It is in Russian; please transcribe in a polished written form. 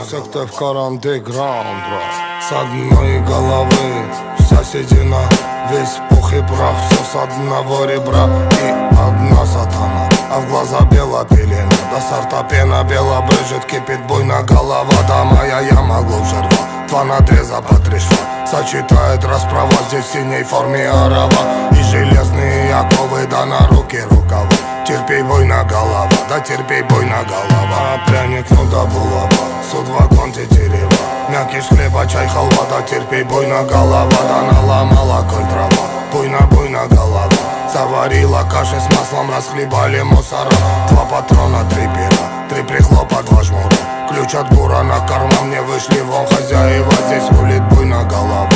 Секта в каранте граунд, с одной головы вся седина, весь пух и прах, все с одного ребра. И одна сатана, а в глаза бела пелена. До сорта пена бела брызжет, кипит буйна голова. Да моя яма глубже рва, два надреза по 3 шва. Сочетает расправа, здесь в синей форме арава. И железные оковы, да на руки рукава. Терпей, буйна голова, да терпей, буйна голова. Пряник, ну да булава, суд вагон тетерева. Мякиш хлеба, чай, халва, да терпей, буйна голова. Да наломала коль трава, буйна голова. Заварила каши с маслом, расхлебали мусора. 2 патрона, 3 пера, 3 прихлопа, 2 жмура. Ключ от бура на карман, мне вышли вон хозяева. Здесь рулит буйна голова.